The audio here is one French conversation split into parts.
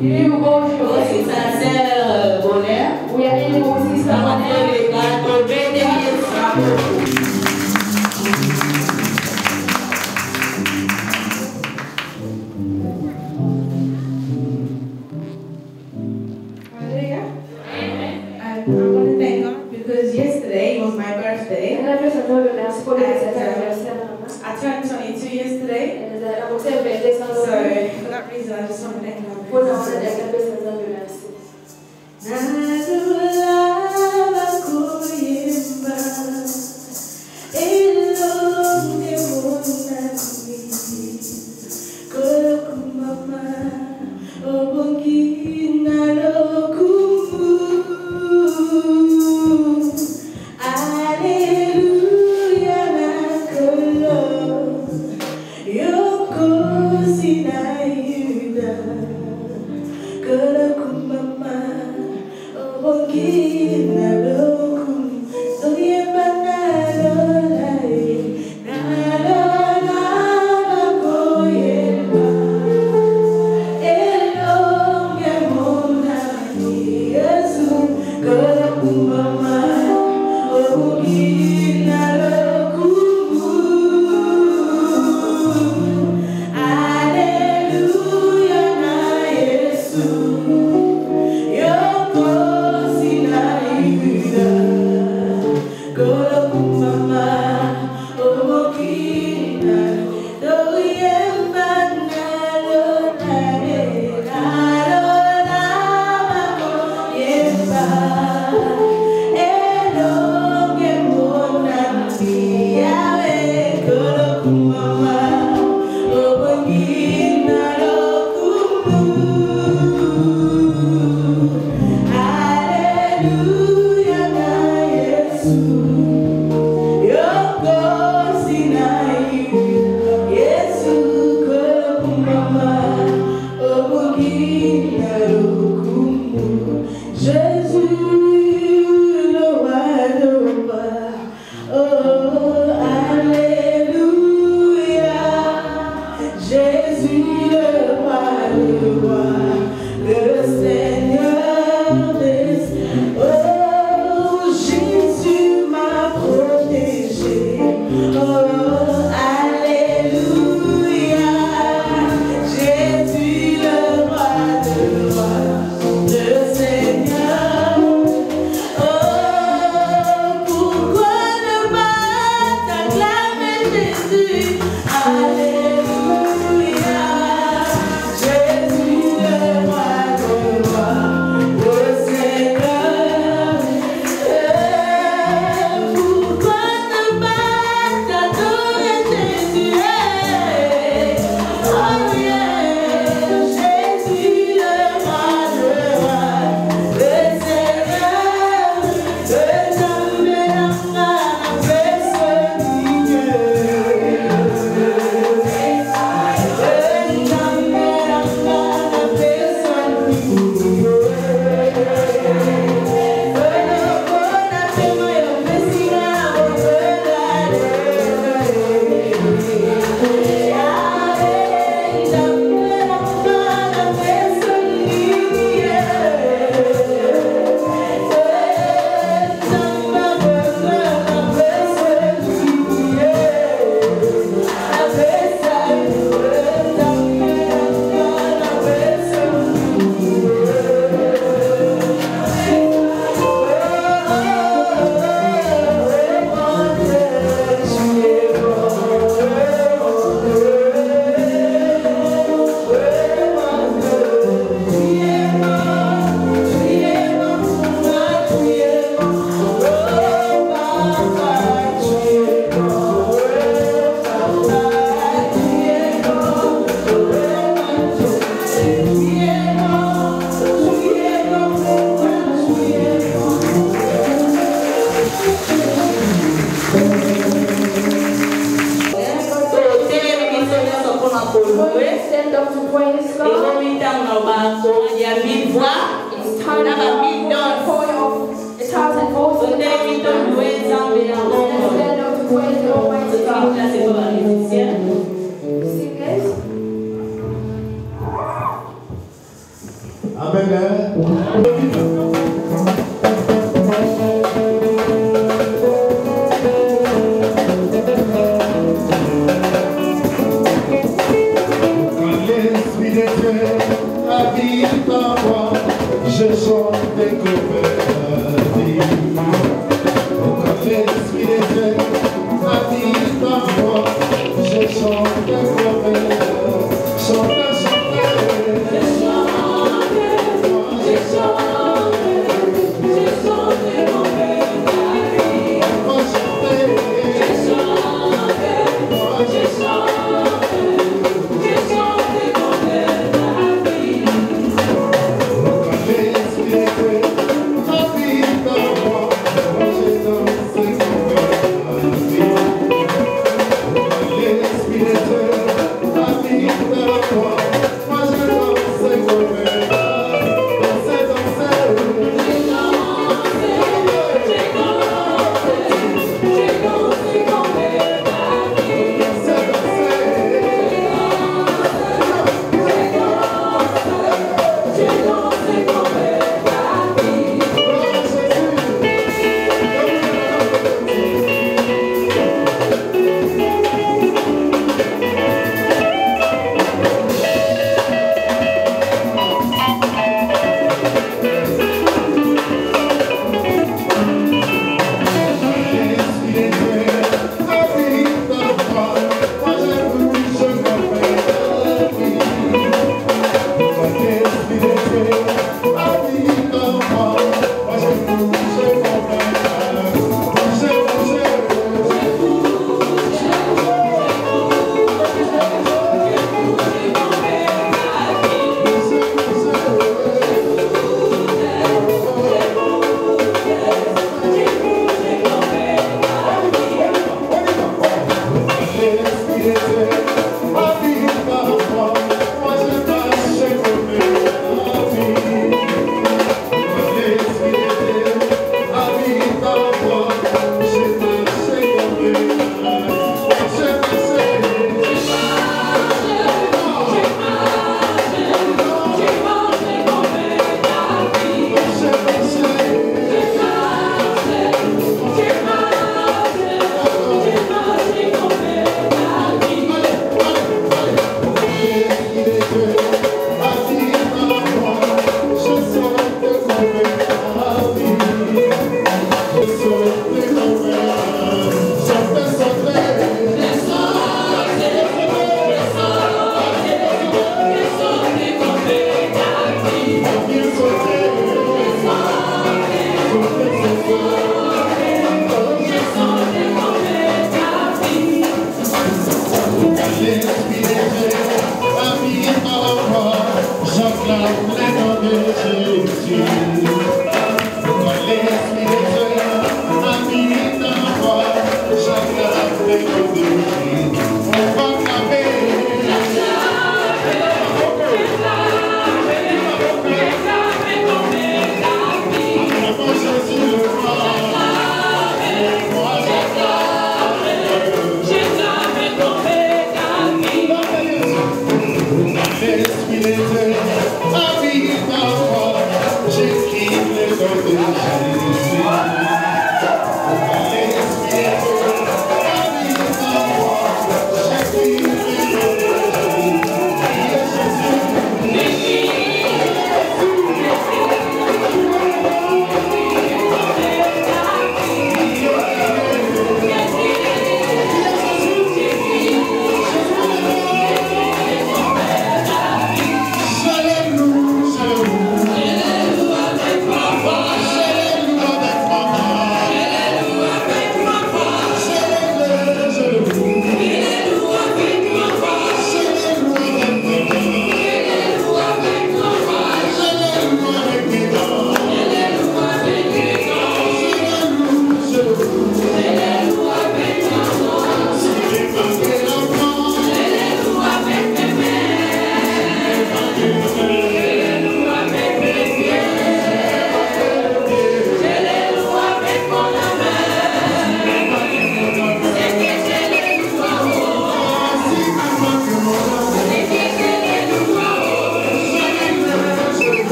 You go through aussi it. sa sœur Bonheur. We are in our sister Avant de Bonheur. les gâteaux, bénédiction. Hallelujah. And I want to thank God because yesterday was my birthday. I turned 22 yesterday. So for that reason, I just want to thank God.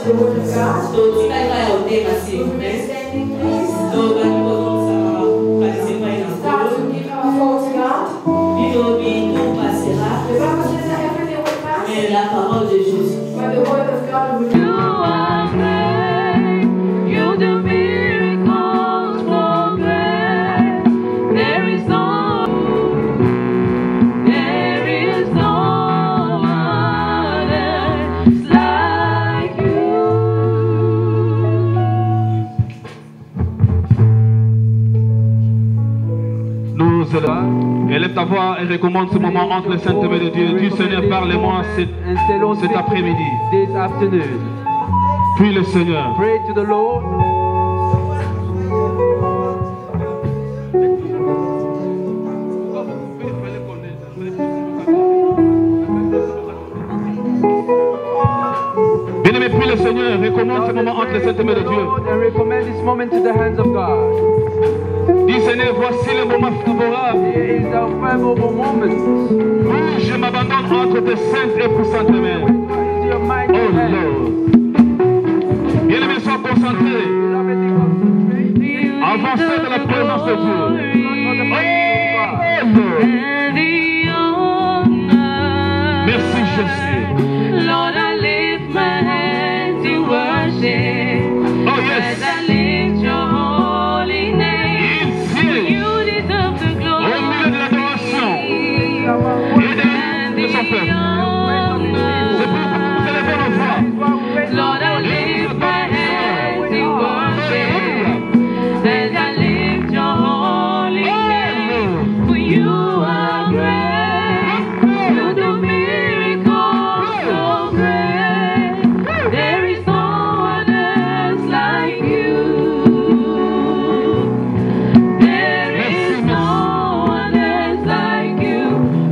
The word of God. So, si kaya kaya o tema si Standing, please. So, ganito sa participate ng God will give our thoughts, God. Dito, tout passera. The Bible says that everything will pass. Mais la parole de Jésus. But the word of God will You are great. You do miracles so great. There is no one else like you. Nous élève. Élève ta voix et recommande ce moment entre les saintes mains de Dieu. Dis Seigneur, parle-moi cet après-midi. This afternoon, Puis le Seigneur. pray to the Lord. Bien-aimé, prie le Seigneur, recommande ce moment entre les saintes mains de Dieu. Lord, and recommend this moment to the hands of God. Dis Seigneur, voici le moment favorable Here is our favorable moment. où je m'abandonne entre tes saintes et puissantes mains. Into your mighty Oh hand. Lord. Bien-aimé, sois concentré. Beloved, concentrate. Avancez dans la présence de Dieu. Oh Lord. Merci Jésus. Lord, I lift my hands in worship. Oh As yes. I lift your holy name. Il siège You deserve the au glory. milieu de l'adoration et de son peuple. C'est pourquoi vous élevez nos voix. Lord, I lift my hands in worship. As I lift your holy name. For you are great. You do miracles so great. There is no one else like you. There is no one else like you.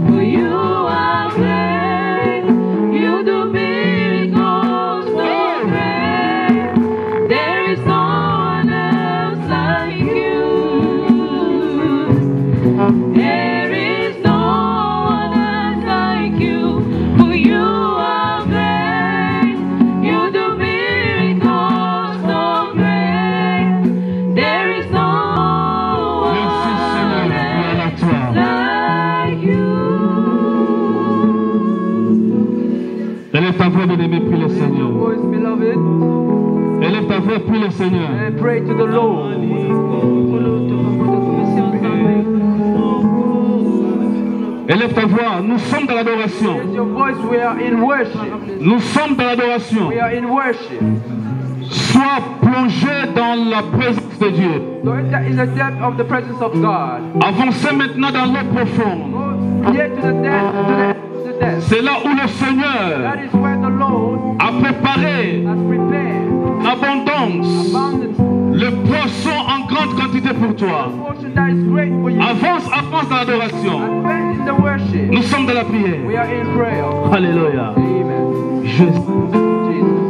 For you are great. You do miracles so great. There is no one else like you. There is no one else like you. For you are great. You do miracles so great. There is no Merci Seigneur, one gloire à else toi. like you. Élève ta voix, bien-aimé, prie le Lift your Seigneur. voice, beloved, Élève ta voix, prie le Seigneur. and pray to the Lord. Élève ta voix, nous sommes dans l'adoration. Lift your voice, we are in worship. Nous sommes dans l'adoration. We are in worship. Sois plongé dans la présence de Dieu. So that is the depth of the presence of God. Avancez maintenant dans l'eau profonde. Go yet to the depth, to the depth. C'est là où le Seigneur That is where the Lord a préparé has prepared l'abondance, abundance, le poisson en grande quantité pour toi. portion that is great for you. Avance, avance dans l'adoration. Advance in the worship. Nous sommes dans la We prière. are in prayer. Alléluia. Amen. Jésus.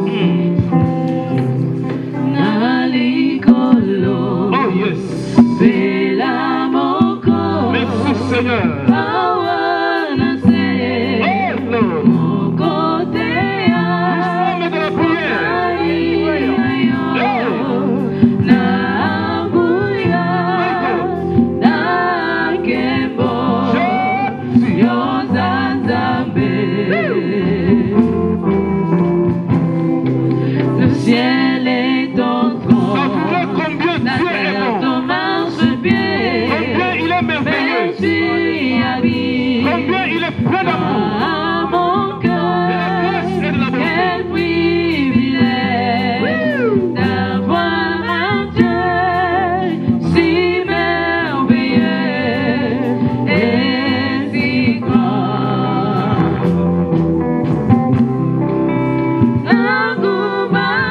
Jesus. Nalikolo, Oh yes. Bela Moko, Merci Seigneur. Awanase, Oh Lord. Mokotea, Nous sommes dans la prière. Nabuya, Nakebo, Jésus. Yozazambe. Le ciel est ton trône. Savourez combien La Dieu est terre bon. te marche-pied. Combien il est merveilleux. Mais tu habites Combien il est plein d'amour. à mon De la grâce cœur. et de la bonté. Quel privilège d'avoir un Dieu si merveilleux et si grand.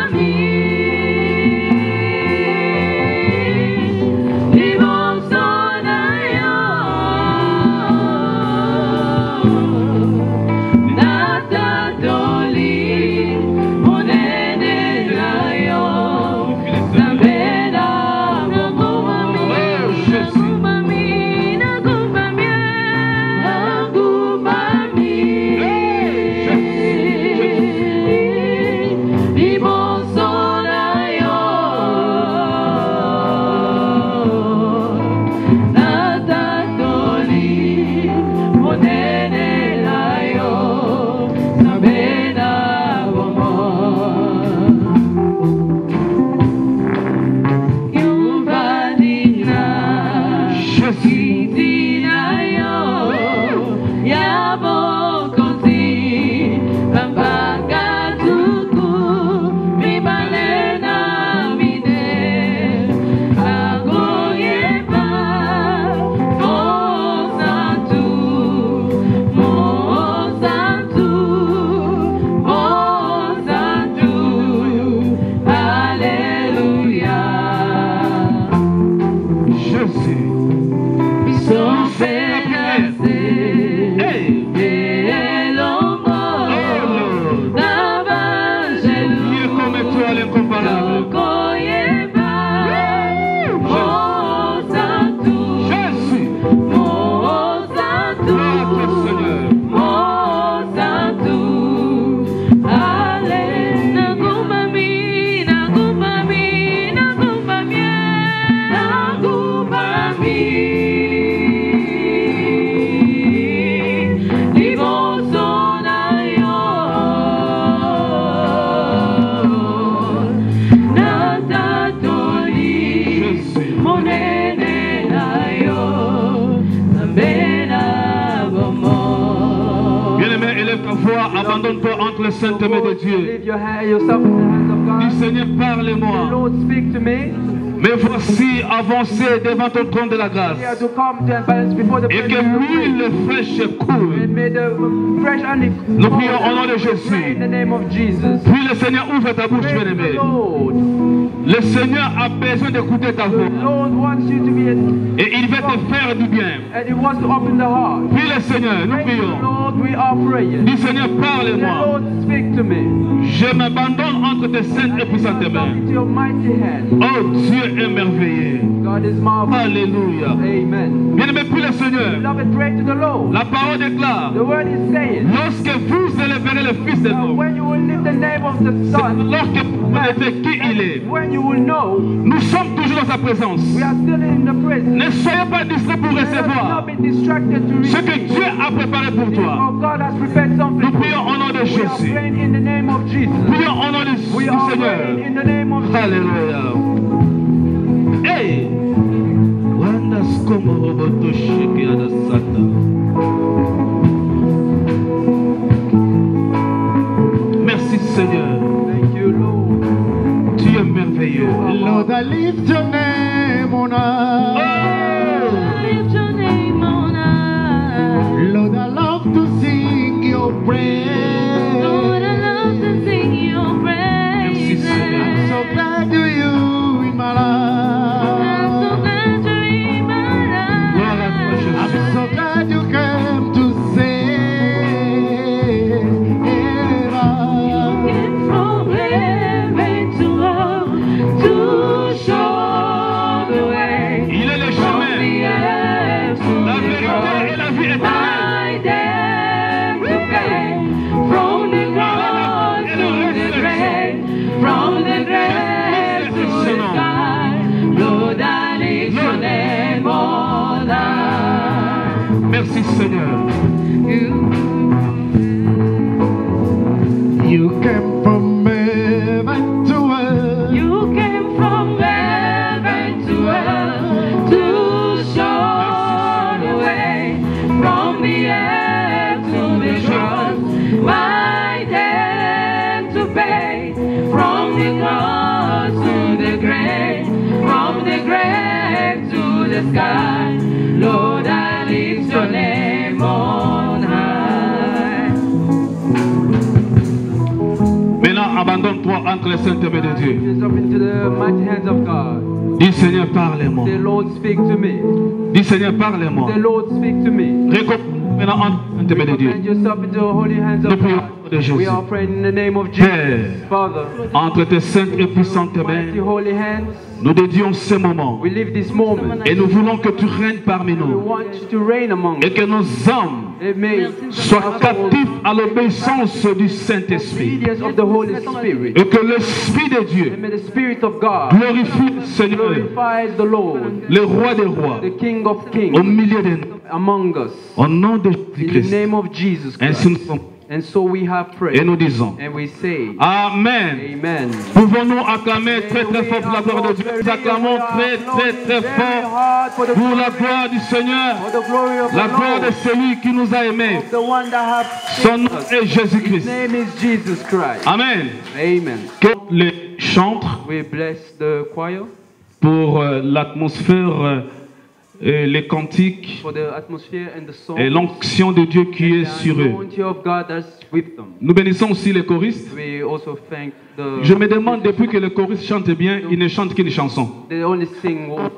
Nagumami, Libosonayo, abandonne-toi entre les saintes mains de Dieu. Leave yourself in the hands of Dis God. Seigneur, parle-moi. Lord, speak to me. Mais voici avancé devant ton trône de la grâce. Here to come to and balance before the Et que presence of l'huile fraîche coule. and may the fresh honey Nous prions au nom de Jésus. in the name of Jesus. Puis le Seigneur ouvre ta bouche, Praise bien-aimé. the Lord. Le Seigneur a besoin d'écouter ta The voix. Lord wants you to be Et il va te faire du bien. and He wants to open the heart. Puis le Seigneur, nous Praise the prions. Lord, we are praying. Dis Seigneur, The parle-moi. Lord, speak to me. Je m'abandonne entre tes saintes et puissantes mains. Into your mighty hand. Oh, Dieu émerveillé. God is marvelous. Alléluia. Amen. Bien-aimé, puis le Seigneur. Beloved, pray to the Lord. La parole déclare. The word is saying, Lorsque vous élèverez le Fils de l'homme, when you will lift the name of the Son, lorsque vous connaîtrez qui il est, when you will know, nous sommes toujours dans sa présence. we are still in the presence. Ne soyez pas distraits pour Let us recevoir not be distracted to ce que receive. Dieu a préparé pour toi. Oh, God has prepared something. Nous prions au nom de We are Jésus. praying in the name of Jesus. Prions au nom du We are praying Seigneur. in the name of Jesus. Alléluia. Hey! Wanda skomo roboto shiki adasata. Merci Seigneur. Thank you, Lord. Tu es merveilleux. Lord, I lift your name on high. Lift your name on high. Lord, I love to sing your praise. Lord, I love to sing your Merci, praise. Seigneur. I'm so glad you in my I'm so life. glad you're in my Gloire à toi, Jésus. I'm life. so glad you came to save. Came from heaven to earth to show the way. Il est le From chemin, the earth to la the vérité et la vie éternelle. my debt to pay. From the cross to the grave, from the grave to the sky. Lord, I lift your name on high. Merci Seigneur. You came from heaven to earth. You came from heaven to earth to show the way. From the earth to the cross, my debt to pay. From the cross to the grave, from the grave to the sky. Lord, I lift your name on high. Maintenant, abandonne-toi entre les saintes mains de Dieu. Lift up into the mighty hands of God. Dis Seigneur, parle-moi. Say, Lord, speak to me. Dis Seigneur, parle-moi. Say, Lord, speak to me. Recommande maintenant entre les saintes mains de Dieu. Commend yourself into the holy hands Nous of prions God. au nom de Jésus. We are praying in the name of Jesus. Père, Father, entre tes saintes et puissantes mighty mains, holy hands, nous dédions ce moment. we live this moment. Et nous voulons que tu règnes parmi We nous. want you to reign among Et us. que nos âmes It may soient captives à l'obéissance du Saint-Esprit. obedience of the Holy Spirit. Et que l'Esprit de Dieu And may the Spirit of God glorifie le Seigneur, glorifies the Lord, le roi des rois, the King of au Kings, milieu de nous. among us. Au nom de In the Jésus-Christ. name of Jesus Ainsi nous Christ. sommes. And so we have Et prayed. nous disons And we say, Amen. Amen. Pouvons-nous acclamer très très fort pour la gloire de Dieu. Nous acclamons très très très fort pour la gloire du Seigneur, For the glory of la the gloire de Lord, celui qui nous a aimés. of the one that have Son nom saved us. est His Jésus-Christ. name is Jesus Christ. Amen. Amen. Que les chantres We bless the choir pour l'atmosphère, les cantiques for the atmosphere and the song. et l'onction de Dieu qui est The sur eux. anointing of God that's with them. Nous bénissons aussi les choristes. We also thank the. Je me demande depuis que les choristes chantent bien, ils ne chantent qu'une chanson. They only sing one.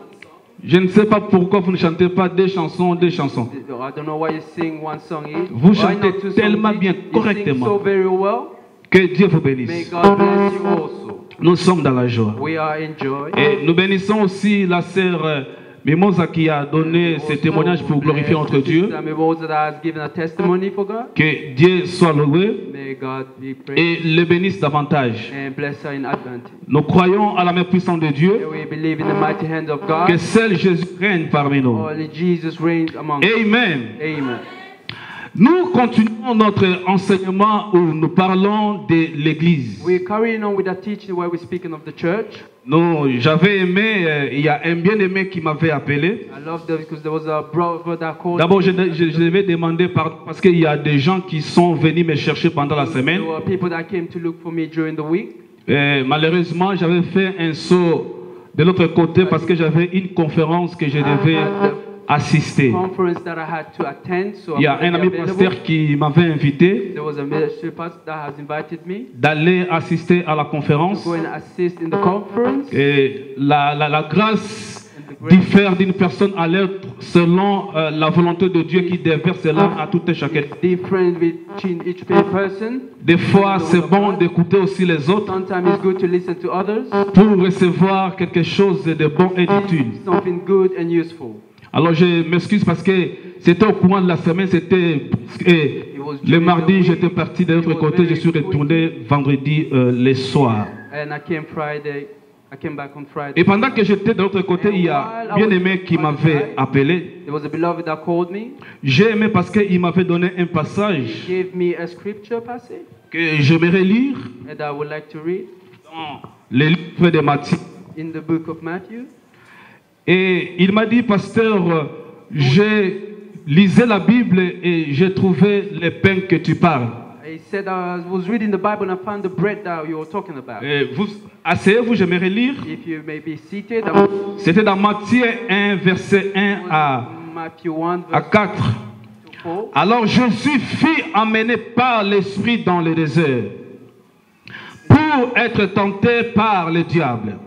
Je ne sais pas pourquoi vous ne chantez pas des chansons, des chansons. I don't know why you sing one song each. Vous Why chantez not two songs tellement each? bien, You correctement. sing so very well. Que Dieu vous May bénisse. God bless you also. Nous sommes dans la joie. We are in joy. Et nous bénissons aussi la sœur Mimosa qui a donné ce témoignage pour glorifier notre Dieu. Sister Mimosa that has given a testimony for God. Que Dieu soit loué May God be praised et le bénisse davantage. and bless her in advance. Nous croyons à la main puissante de Dieu, And we believe in the mighty hand of que God. seul Jésus règne parmi nous. Only Jesus reigns among us. Amen. Amen. Nous continuons notre enseignement où nous parlons de l'église. We're carrying on with the teaching where we're speaking of the church. J'avais aimé, il y a un bien-aimé qui m'avait appelé. I love that because there was a brother that called. D'abord, je devais demander pardon parce qu'il y a des gens qui sont venus me chercher pendant la semaine. There were people that came to look for me during the week. Malheureusement, j'avais fait un saut de l'autre côté parce que j'avais une conférence que je devais assister. Conference that I had to attend, so Il y a un ami pasteur qui m'avait invité There was a ministry pastor that has invited me d'aller assister à la conférence. to go and assist in the conference. Et la grâce diffère d'une personne à l'autre selon la volonté de Dieu qui déverse cela à tout et chacun. Different between each person. Des fois, c'est bon d'écouter aussi les autres Sometimes it's good to listen to others. pour recevoir quelque chose de bon et d'utile. Something good and useful. Alors je m'excuse parce que c'était au courant de la semaine, c'était le mardi, j'étais parti de l'autre côté, je suis retourné vendredi le soir. And I came back on Friday. Et pendant que j'étais de l'autre côté, il y a bien aimé qui m'avait appelé. There was a beloved that called me. J'ai aimé parce qu'il m'avait donné un passage He gave me a scripture passage que j'aimerais lire that I would like to read dans le livre de Matthieu. in the book of Matthew. Et il m'a dit, pasteur, j'ai lisé la Bible et j'ai trouvé le pain que tu parles. He said, I was reading the Bible and I found the bread that you were talking about. Vous asseyez-vous, j'aimerais lire. If you may be seated, C'était dans Matthieu 1, verset 1 Matthew 1, à verse 4. 4. Alors Jésus fut emmené par l'Esprit dans le désert pour être tenté par le diable.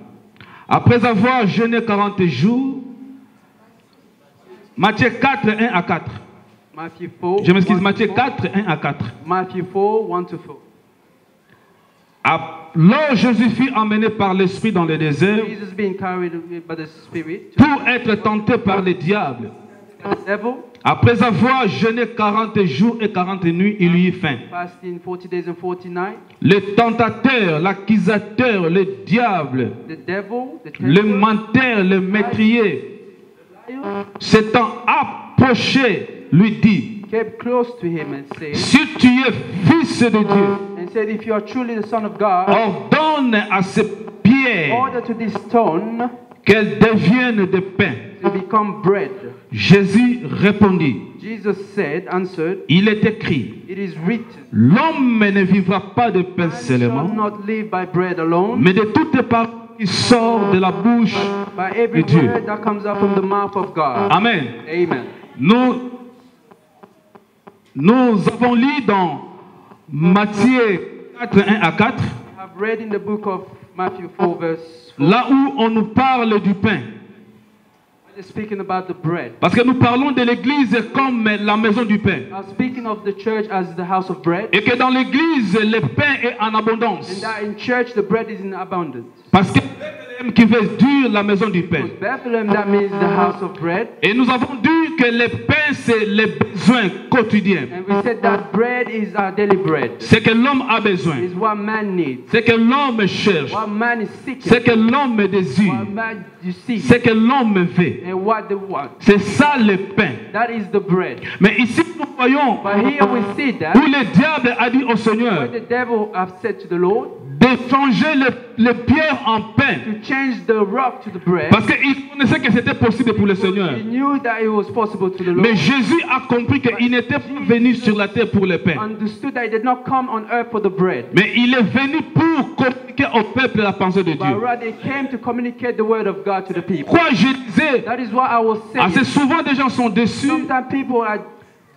Après avoir jeûné 40 jours, Matthieu 4, 1 à 4. Matthew 4. Je m'excuse, 1 to Matthieu 4. 4, 1 à 4. Matthew 4, 1 to 4. Alors Jésus fut emmené par l'Esprit dans le désert Jesus being carried by the Spirit to pour être tenté par le diable. the devil, Après avoir jeûné 40 jours et 40 nuits, il eut faim. fasting 40 days and 40 nights. Le tentateur, l'accusateur, le diable, The devil, the le tempter, menteur, le métrier, liar, s'étant approché, lui dit, kept close to him and said, si tu es fils de Dieu, and said, if you are truly the Son of God, ordonne à ces pierres order to this stone qu'elles deviennent de pain. to become bread. Jésus répondit, Jesus answered, il est écrit, it is written, l'homme ne vivra pas de pain man shall seulement, not live by bread alone, mais de toutes parole qui sort de la bouche by every de Dieu. word that comes out from the mouth of God. Amen. Amen. Nous avons lu dans Matthieu 4, 1 à 4, I've read in the book of Matthew 4, verse 4, là où on nous parle du pain. it's speaking about the bread. Parce que nous parlons de l'église comme la maison du pain. I'm speaking of the church as the house of bread, Et que dans l'église, le pain est en and abondance. that in church the bread is in abundance. Parce que Bethléem qui veut dire la maison du pain. Bethlehem, that means the house of bread. Et nous avons dit que le pain, c'est les besoins quotidiens. And we said that bread is our daily bread. C'est que l'homme a besoin. Is what man needs. C'est que l'homme cherche. What man is seeking. C'est que l'homme désire. What man you see. C'est que l'homme veut. And what they want. C'est ça le pain. That is the bread. Mais ici, nous voyons But here we see that où le diable a dit au what Seigneur the devil have said to the Lord de changer les pierres en pain. to change the rock to the bread. Parce qu'il connaissait que c'était possible pour le Seigneur. He knew that it was possible to the Lord. Mais Jésus a compris qu'il n'était pas venu sur la terre pour le pain. Understood that he did not come on earth for the bread. Mais il est venu pour communiquer au peuple la pensée de But Dieu. rather he came to communicate the word of God to the people. Pourquoi je disais, That is what I was saying. assez souvent des gens sont déçus Sometimes people are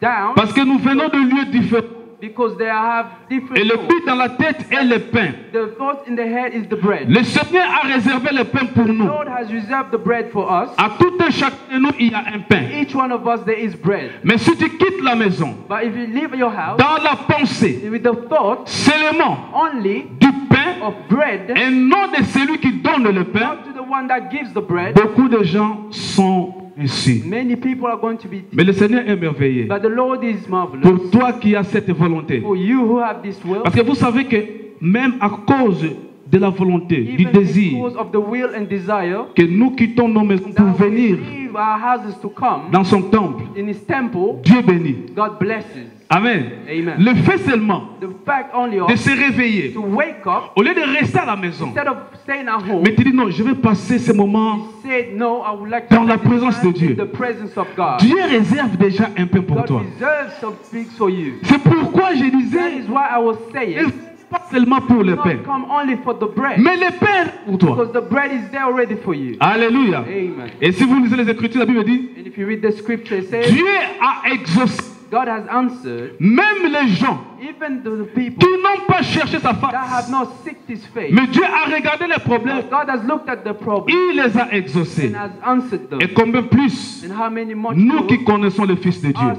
down parce que nous venons de lieux différents. because they have different Et le thoughts. but dans la tête est le pain. The thought in the head is the bread. Le Seigneur a réservé le pain pour The nous. Lord has reserved the bread for us. À tout un chacun de nous, il y a un pain. Each one of us there is bread. Mais si tu quittes la maison, But if you leave your house dans la pensée, with the thought seulement only du pain of bread, et non de celui qui donne le pain, not to the one that gives the bread, beaucoup de gens sont ainsi. many people are going to be. Mais le Seigneur est merveilleux. But the Lord is marvelous. Pour toi qui as cette volonté. For you who have this will, Parce que vous savez que même à cause de la volonté, du even désir, because of the will and desire, que nous quittons nos maisons pour that we venir leave our houses to come dans son temple. in His temple, Dieu bénit. God blesses. Amen. Amen. Le fait seulement The fact only de of se réveiller, to wake up au lieu de rester à la maison, instead of staying at home, mais tu dis non, je vais passer ces moments. he said, no, I would like to Dans la spend this présence time de Dieu. in the presence of God. Dieu réserve déjà un peu pour God toi. reserves some things for you. C'est pourquoi je That disais, is why I was il saying, ne faut pas seulement pour le pain, not come only for the bread, mais le pain pour toi. because the bread is there already for you. Alléluia. Amen. Et si vous lisez les Écritures, la Bible dit, And if you read the scripture, it says, Dieu a exaucé God has answered même les gens even the people qui n'ont pas cherché sa that have face. not seeked His face. Mais Dieu a regardé les problèmes, God has looked at the problem il les a exaucés. and has answered them. Et combien plus And how many much nous more qui connaissons le Fils de Dieu. us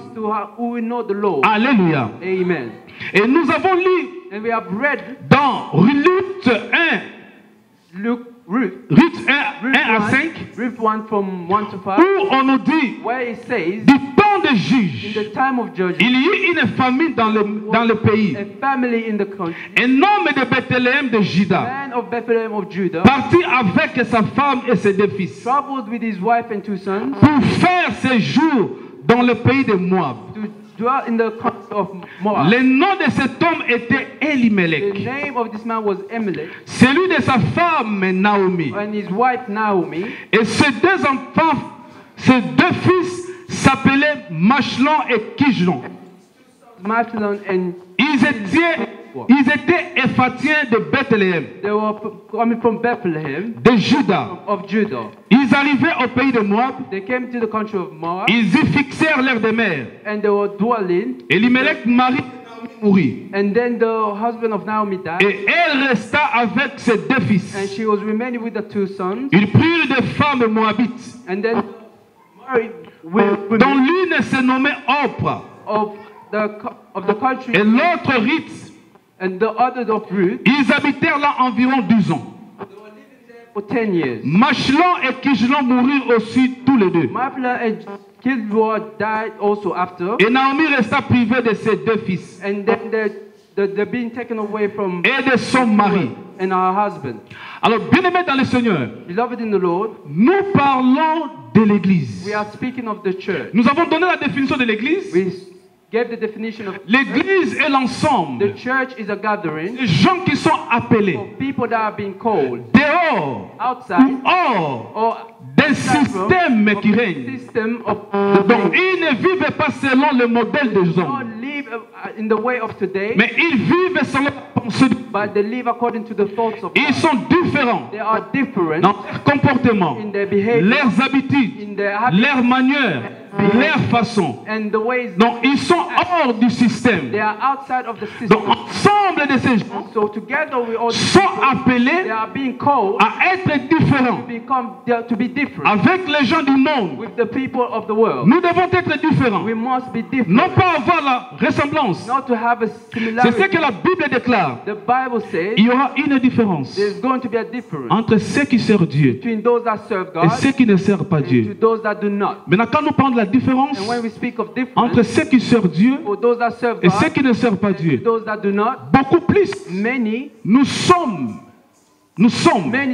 who we know the Lord. Alléluia. Amen. Et nous avons lu And we have read dans Luc 1, Ruth Ruth 1 à 5, Ruth 1 from 1 to 5, où on nous dit, where it says, du temps des in juges, the time of judgment, il y eut une famine dans le pays. a family in the country, Un homme de Bethléem de Juda, man of Bethlehem of Judah, parti avec sa femme et ses 2 fils, traveled with his wife and 2 sons pour faire séjour dans le pays de Moab. to dwell in the country of Moab. Le nom de cet homme était The Elimelech, name of this man was Elimelech, celui de sa femme Naomi. and his wife Naomi. Et ses 2 enfants, ses 2 fils s'appelaient Machlon et Kijlon. Mahlon and Ils étaient Éphatiens de Bethléem, they were coming from Bethlehem de Juda. of Judah. Ils arrivaient au pays de Moab, They came to the country of Moab ils y fixèrent leur demeure. and they were dwelling. Elimelech, mari de Naomi, mourut. And then the husband of Naomi died, Et elle resta avec ses 2 and fils. she was remaining with the 2 sons. Ils prirent des femmes moabites, And then married with dont l'une se nommait Oprah of the country, et l'autre Ruth. and the other of Ruth Ils habitèrent là environ 12 ans. for 10 years. Machlon et Kijlon moururent aussi tous les 2. Mahlon and Kilgore died also after, Et Naomi resta privée de ses 2 fils and then they're being taken away from et de son mari. and her husband. Alors, bien-aimés dans le Seigneur, Beloved in the Lord, nous parlons de l'Église. we are speaking of the church. Nous avons donné la définition de l'Église. We gave the definition of L'Église est the l'ensemble church is a gathering des gens qui sont appelés of people that are being called dehors outside ou hors or d'un système qui règne. system of Donc, ils ne vivent pas selon le modèle des don't hommes, live in the way of today, mais ils vivent selon la pensée de Dieu. but they live according to the thoughts of Ils God. sont différents They are different dans leur comportement, in their behavior, leurs habitudes, in their habits, leurs manières, leurs façons. and the ways Donc, ils sont hors du système. they are outside of the Donc, system. ensemble de ces gens So together we all sont they appelés are being called à être différents to be different avec les gens du monde. with the people of the world. Nous devons être différents, We must be different, non pas avoir la ressemblance. not to have a C'est ce similarity. que la Bible déclare. The Bible says Il y aura une différence there's going to be a difference entre ceux qui servent Dieu between those that serve et God ceux qui ne servent pas and to Dieu. those that do not. Maintenant, quand nous parlons de la différence And when we speak of entre difference, ceux qui servent Dieu for those that serve et ceux God qui ne servent pas and to Dieu, those that do not, beaucoup plus, many nous sommes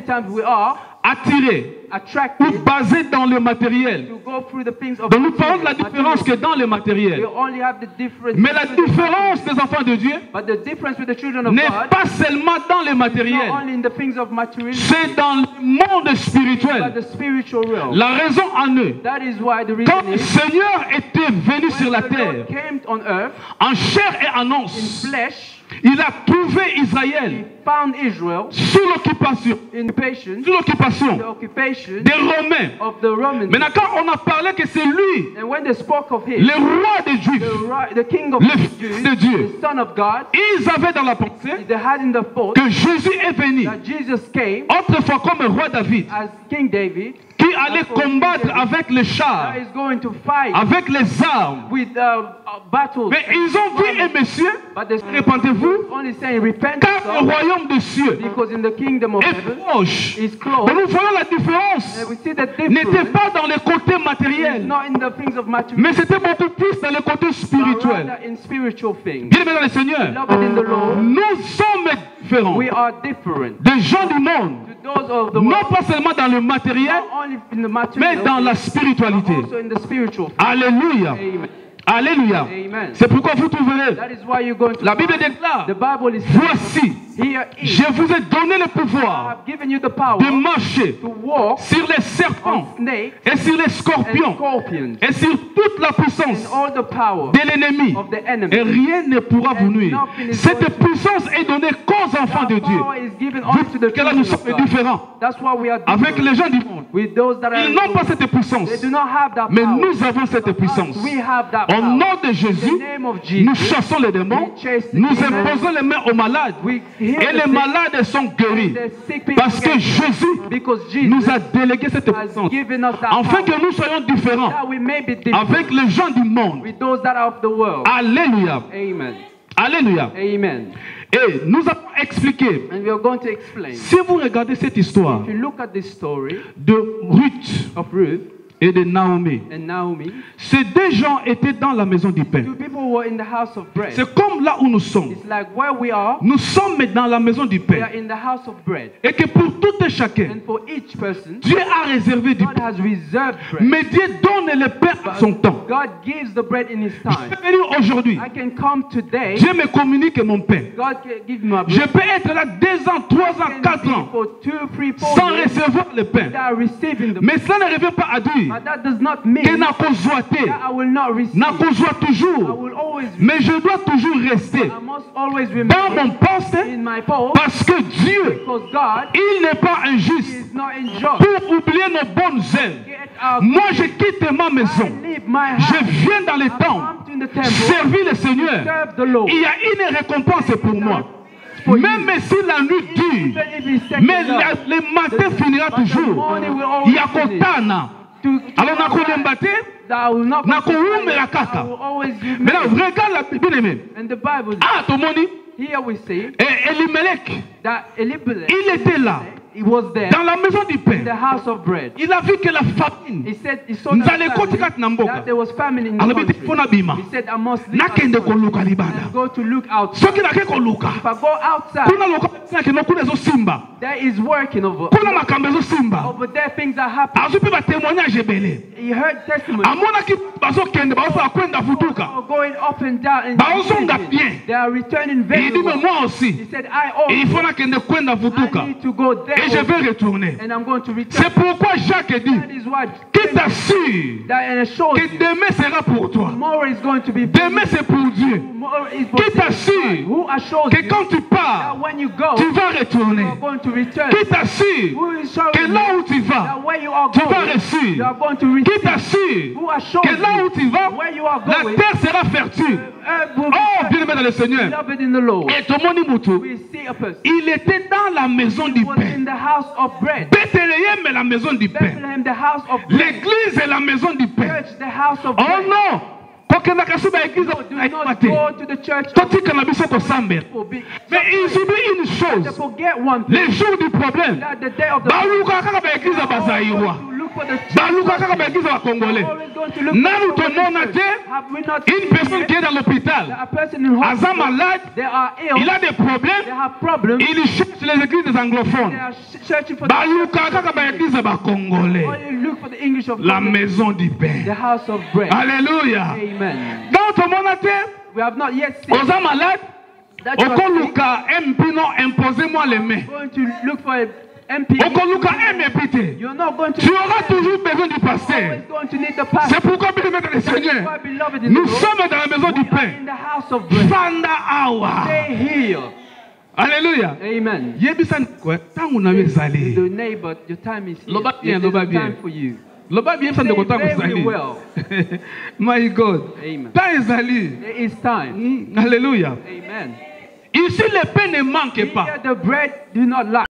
times we are attirés ou attracted basés dans le matériel. to go through the things of Donc nous parlons de la différence que material. dans le matériel. We only have the difference. Mais la différence des enfants de Dieu But the difference with the children of n'est God pas seulement dans le is matériel, not only in the things of material, c'est dans le monde but spirituel. the spiritual realm. La raison en eux, That is why the quand reason le is Seigneur était venu sur when la the terre, Lord came on earth en chair et en in os, flesh, il a trouvé he Israël found Israel sous l'occupation, in patience, sous l'occupation the occupation des Romains. of the Romans. Maintenant, quand on a parlé que c'est lui, And when they spoke of him, le roi des Juifs, the king of le the Fils Jews, de Dieu, the son of God, ils avaient dans la pensée they had in the thought que Jésus est venu that Jesus came autrefois comme roi David, as King David, qui allait combattre avec les chars, that is going to fight avec les armes. with battles. Mais ils ont vu un monsieur, But they répentez-vous, only saying repent car le royaume des cieux because in the kingdom of est heaven proche. is Et close. nous voyons la différence. And we see the N'était difference. pas dans le côté It's matériel, not in the things of material, mais c'était beaucoup plus dans le côté but spirituel. rather in spiritual things. Bien aimé dans le Seigneur, Beloved in the Lord, nous sommes différents we are different des gens du monde, to those of the non world, pas seulement dans le matériel, not only in the mais material, dans la but spiritualité. also in the spiritual. Alléluia. Amen. Alléluia. Amen. C'est pourquoi vous trouverez, That is why you're going to la Bible find déclare, the Bible is saying, voici, here is, je vous ai donné le I pouvoir have given you the power de marcher to walk sur les serpents on snakes et sur les and scorpions scorpions et sur toute la puissance and all the power de l'ennemi. of the Et enemy. rien ne pourra vous nuire. Cette puissance est donnée qu'aux enfants de That Dieu. power is given only to the Que là, nous children of sommes God. différents That's why we are avec different les gens du monde. with those that are Ils n'ont pas cette puissance, they do not have that mais power. nous avons cette puissance. We have that Au power. nom de In Jésus, the name of Jesus, nous chassons les démons, we chase the nous demons, imposons les mains aux malades we heal et the les sick, malades sont guéris. the sick people Parce que get Jésus healed. Because Jesus nous a délégué cette has puissance given us that afin power, que nous soyons différents that we may be different avec les gens du monde. with those that are of the world. Alléluia. Amen. Alléluia. Amen. Et nous avons expliqué, And we are going to explain. si vous regardez cette histoire If you look at this story de Ruth of Ruth et de Naomi, and Naomi, ces deux gens étaient dans la maison du pain. two people were in the house of bread. C'est comme là où nous sommes. It's like where we are, Nous sommes dans la maison du we pain. are in the house of bread. Et que pour tout et chacun, And for each person, Dieu a réservé du God pain. has reserved bread. Mais Dieu donne le pain à son temps. God gives the bread in His Je time. peux venir aujourd'hui. I can come today. Dieu me communique mon pain. God can give me a Je bread. peux être là 2 ans, 3 ans, I 4 can be ans for 2, 3, 4 sans years recevoir le pain. without receiving the bread. Mais cela ne revient pas à dire But that does not mean que that n'a conjointé, I will not receive. n'a conjoint I toujours. will always receive. Mais je dois toujours rester I must always dans mon remember poste in my post parce que Dieu, because God il n'est pas injuste is not unjust. pour oublier nos bonnes œuvres. Get out. Moi, je quitte ma maison. I leave my Je house. viens dans les I temps come to the temple. servir le Seigneur. Serve the Lord. Il y a une récompense pour moi. Même si la nuit dure, Even if He said mais no, le matin finira but the toujours. morning will Il y always a finish. kotana. To Alors, nakolembate. that I will not Na be kuumela I kaka. will always Maintenant, remember. regarde la Bible aimée. And the Bible, Ah, Tomoni, here we see et Elimelech, that Elimelech, il était là, he was there dans la maison du in the pain. house of bread. Il a vu que la famine, He said he saw Nzale that, koti kati na mboka. that there was famine in the Alors, il dit, country. faut nabima. He said I must leave Nakende outside koluka libanda. and go to look outside. Soki nake koluka. If I go outside, Kuna loka nakende kuna ezosimba. there is working over. Kuna makambo ezosimba. Over there things are happening. Azwi mpe batémoignage ebele. He heard testimony. Amonaki bazokende bazosala kwenda futuka. Are going up and down and Bazonga bien. they are returning Il very dit, mais well. moi aussi, He said, I also il faut nakende kwenda futuka. I need to go there Et je also, vais retourner. and I'm going to return. C'est pourquoi Jacques dit, That is what qui t'assure that and it shows que you demain sera pour toi. tomorrow is going to be Demain c'est pour Dieu. tomorrow is for Qui God. t'assure Who assures que you quand tu that pars, when you go tu vas you retourner. are going to return? Qui t'assure Who is showing que you là où tu vas, that where you are tu vas going you réussir. are going to Qui receive? t'assure Who assures que là où you tu vas, where you are la going terre sera fertile. will be Oh, bien aimé dans le Seigneur. beloved in the Lord. Et Tomoni Moutou, We see a person il était dans la maison du who was pain. in the house of bread. Bethléem est la maison du pain. Bethlehem, the house of bread. L'église est la maison du pain. Church, the house of Oh bread. non! kokendaka so baeglize No, do not ayima te go to the church of totikana biso kosambela people. mais ils oublient une They chose forget one thing. les jours du problème That the day of the balukaka kaka baeglize ya bazairwa balukaka kaka baeglize ya bakongolais nanu tomona te une personne qui est dans l'hôpital aza malade il a des problèmes il cherche les églises des anglophones balukaka kaka baeglize ya bakongolais la maison du pain. Alléluia. Donc tomona te We have not yet seen oza malade that you are sick. okoluka mpino imposez-moi les mains Going to look for a MP. okoluka mpite You're not going to. tu auras toujours besoin du Always pasteur. going to need the pastor. C'est pourquoi bien aimé dans le Seigneur Why, beloved in the nous Lord, sommes dans la maison du we are pain in the house of bread. fanda awa. Stay here. Alléluia. Amen. Yebisa kwa tangu na ezali The neighbor, your time is here. Loba bien, It is loba the bien. time for you. loba bien fanda ko tangu Say very ezali well. my God Amen. temps ezali. There is time. Alléluia. Amen. Ici le pain ne manque pas. Here the bread do not lack.